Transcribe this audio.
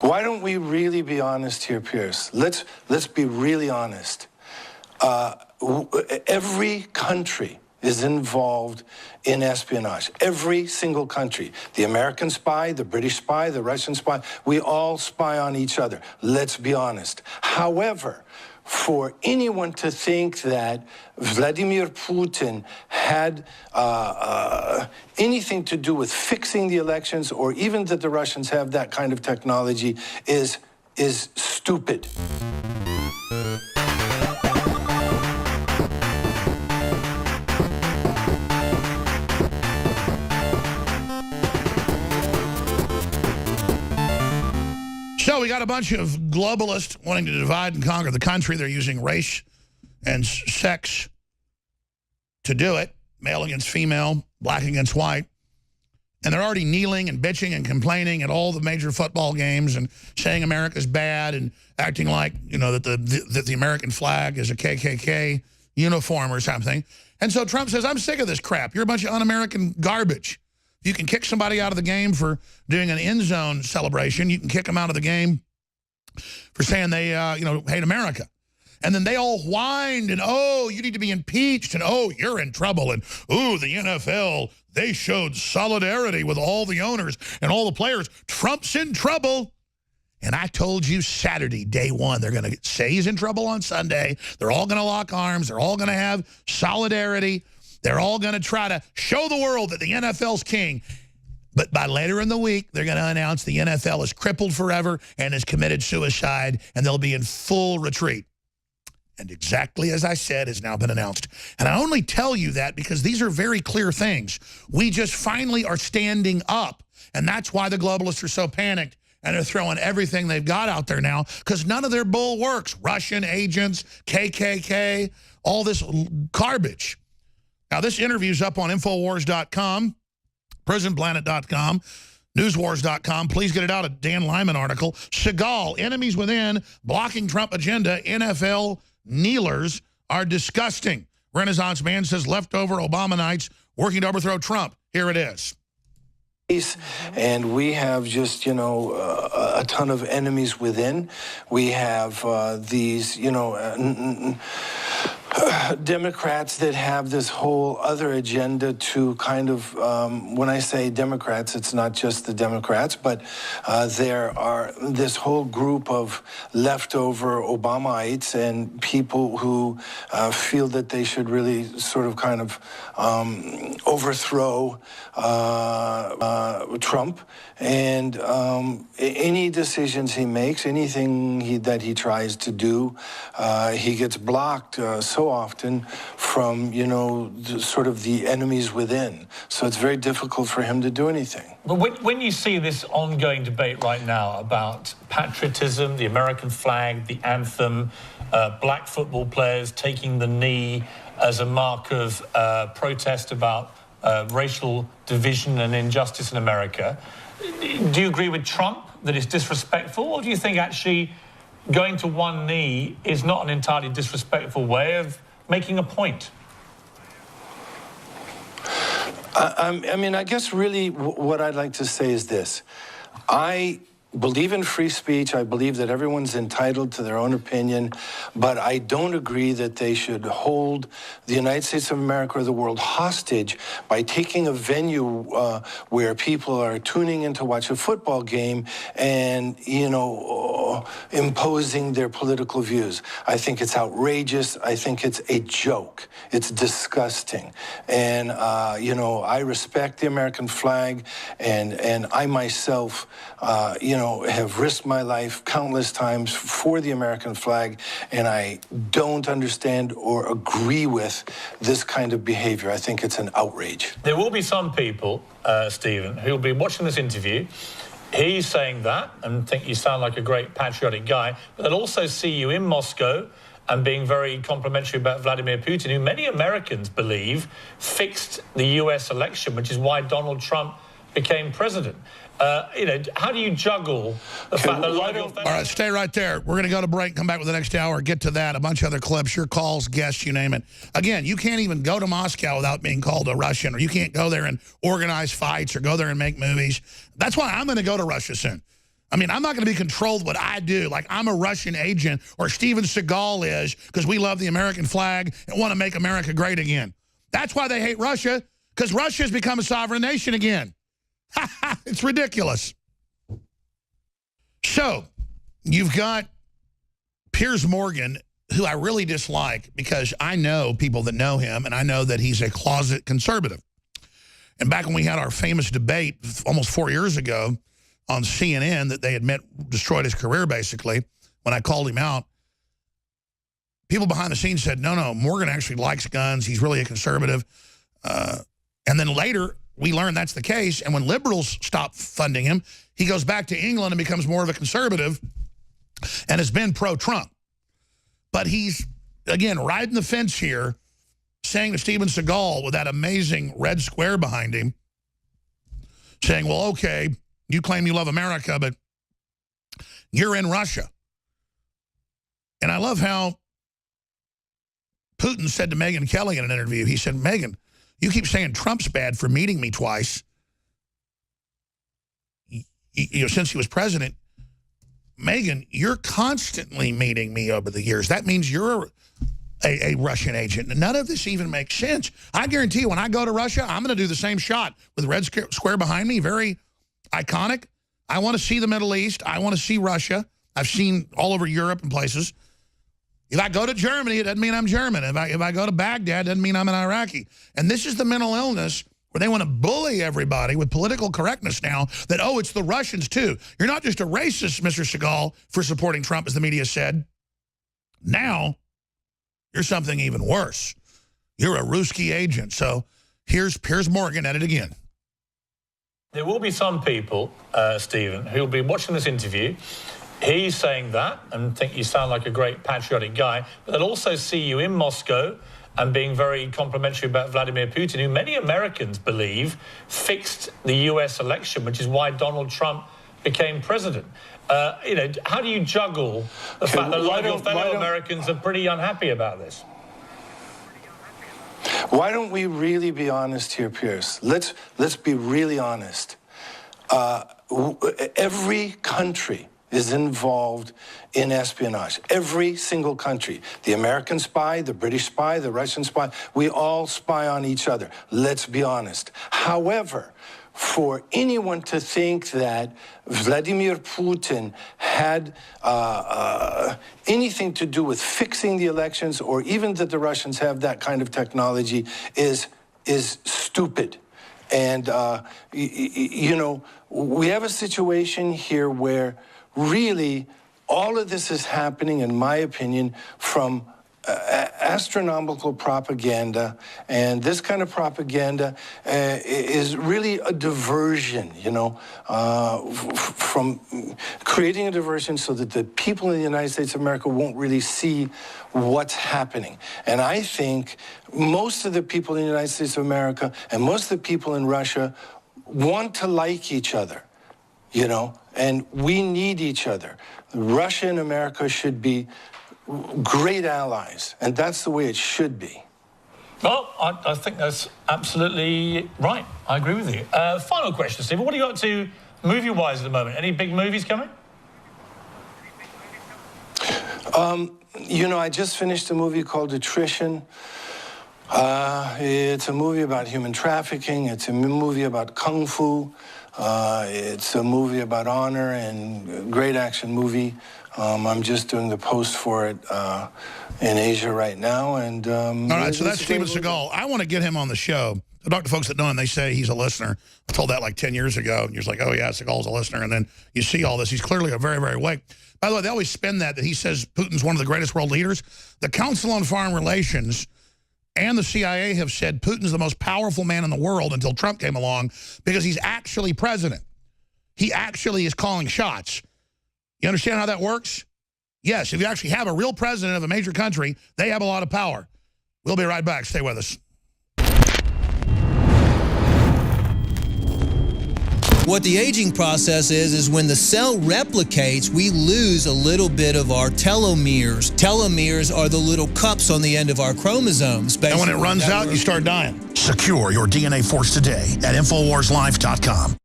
Why don't we really be honest here, Pierce? Let's be really honest. Every country is involved in espionage. Every single country. The American spy, the British spy, the Russian spy, we all spy on each other. Let's be honest. However, for anyone to think that Vladimir Putin had anything to do with fixing the elections, or even that the Russians have that kind of technology, is stupid. So we got a bunch of globalists wanting to divide and conquer the country. They're using race and sex to do it, male against female, black against white. And they're already kneeling and bitching and complaining at all the major football games and saying America's bad and acting like, you know, that the American flag is a KKK uniform or something. And so Trump says, I'm sick of this crap. You're a bunch of un-American garbage. You can kick somebody out of the game for doing an end zone celebration. You can kick them out of the game for saying they, you know, hate America. And then they all whined and, oh, you need to be impeached, and, oh, you're in trouble, and, ooh, the NFL, they showed solidarity with all the owners and all the players. Trump's in trouble. And I told you Saturday, day one, they're going to say he's in trouble on Sunday. They're all going to lock arms. They're all going to have solidarity. They're all going to try to show the world that the NFL's king. But by later in the week, they're going to announce the NFL is crippled forever and has committed suicide, and they'll be in full retreat. And exactly as I said has now been announced. And I only tell you that because these are very clear things. We just finally are standing up, and that's why the globalists are so panicked, and they're throwing everything they've got out there now, because none of their bull works. Russian agents, KKK, all this garbage. Now, this interview's up on Infowars.com, PrisonPlanet.com, NewsWars.com. Please get it out, a Dan Lyman article. Seagal, enemies within, blocking Trump agenda. NFL kneelers are disgusting. Renaissance man says leftover Obamanites working to overthrow Trump. Here it is. And we have just, you know, a ton of enemies within. We have these, you know, Democrats that have this whole other agenda to kind of, when I say Democrats, it's not just the Democrats, but there are this whole group of leftover Obamaites and people who feel that they should really sort of kind of overthrow Trump, and any decisions he makes, anything that he tries to do, he gets blocked so often from, you know, sort of the enemies within. So it's very difficult for him to do anything. But when you see this ongoing debate right now about patriotism, the American flag, the anthem, black football players taking the knee as a mark of protest about racial division and injustice in America, do you agree with Trump that it's disrespectful, or do you think actually going to one knee is not an entirely disrespectful way of making a point? I mean, I guess really what I'd like to say is this. I believe in free speech. I believe that everyone's entitled to their own opinion, but I don't agree that they should hold the United States of America or the world hostage by taking a venue where people are tuning in to watch a football game and, you know, imposing their political views. I think it's outrageous. I think it's a joke. It's disgusting. And, you know, I respect the American flag, and I myself, you know, have risked my life countless times for the American flag, and I don't understand or agree with this kind of behavior. I think it's an outrage. There will be some people, Stephen, who will be watching this interview, hear you saying that and think you sound like a great patriotic guy, but they'll also see you in Moscow and being very complimentary about Vladimir Putin, who many Americans believe fixed the US election, which is why Donald Trump became president. You know, how do you juggle the fact that a lot of... All right, stay right there. We're going to go to break, come back with the next hour, get to that, a bunch of other clips, your calls, guests, you name it. Again, you can't even go to Moscow without being called a Russian, or you can't go there and organize fights or go there and make movies. That's why I'm going to go to Russia soon. I mean, I'm not going to be controlled what I do. Like I'm a Russian agent or Steven Seagal is because we love the American flag and want to make America great again. That's why they hate Russia, because Russia has become a sovereign nation again. It's ridiculous. So you've got Piers Morgan, who I really dislike because I know people that know him, and I know that he's a closet conservative. And back when we had our famous debate almost 4 years ago on CNN that they admit destroyed his career, basically, when I called him out, people behind the scenes said, no, Morgan actually likes guns. He's really a conservative. And then later, we learned that's the case. And when liberals stop funding him, he goes back to England and becomes more of a conservative and has been pro-Trump. But he's, again, riding the fence here, saying to Steven Seagal with that amazing red square behind him, saying, well, okay, you claim you love America, but you're in Russia. And I love how Putin said to Megyn Kelly in an interview, he said, Megyn, you keep saying Trump's bad for meeting me twice, since he was president. Megyn, you're constantly meeting me over the years. That means you're a Russian agent. None of this even makes sense. I guarantee you, when I go to Russia, I'm going to do the same shot with red square behind me, very iconic. I want to see the Middle East. I want to see Russia. I've seen all over Europe and places. If I go to Germany, it doesn't mean I'm German. If I go to Baghdad, it doesn't mean I'm an Iraqi. And this is the mental illness where they want to bully everybody with political correctness now that, oh, it's the Russians too. You're not just a racist, Mr. Seagal, for supporting Trump, as the media said. Now, you're something even worse. You're a Ruski agent. So here's Piers Morgan at it again. There will be some people, Stephen, who will be watching this interview. He's saying that and think you sound like a great patriotic guy, but they'll also see you in Moscow and being very complimentary about Vladimir Putin, who many Americans believe fixed the US election, which is why Donald Trump became president. How do you juggle the fact that a lot of your fellow Americans are pretty unhappy about this? Why don't we really be honest here, Piers? Let's be really honest. Every country is involved in espionage. Every single country. The American spy, the British spy, the Russian spy, we all spy on each other. Let's be honest. However, for anyone to think that Vladimir Putin had anything to do with fixing the elections, or even that the Russians have that kind of technology, is stupid. And, we have a situation here where really all of this is happening, in my opinion, from astronomical propaganda, and this kind of propaganda is really a diversion, from creating a diversion so that the people in the United States of America won't really see what's happening. And I think most of the people in the United States of America and most of the people in Russia want to like each other, and we need each other. Russia and America should be great allies, and that's the way it should be. Well, I think that's absolutely right. I agree with you. Final question, Stephen. What are you up to movie-wise at the moment? Any big movies coming? I just finished a movie called Attrition. It's a movie about human trafficking. It's a movie about kung fu. It's a movie about honor, and a great action movie. I'm just doing the post for it in Asia right now. And all right, so that's Steven Seagal. I want to get him on the show. I talk to folks that know him. They say he's a listener. I told that like 10 years ago. And you're just like, oh, yeah, Seagal's a listener. And then you see all this. He's clearly a very, very awake. By the way, they always spin that he says Putin's one of the greatest world leaders. The Council on Foreign Relations and the CIA have said Putin's the most powerful man in the world until Trump came along, because he's actually president. He actually is calling shots. You understand how that works? Yes, if you actually have a real president of a major country, they have a lot of power. We'll be right back. Stay with us. What the aging process is when the cell replicates, we lose a little bit of our telomeres. Telomeres are the little cups on the end of our chromosomes. And when it runs out, you start dying. Secure your DNA force today at InfoWarsLife.com.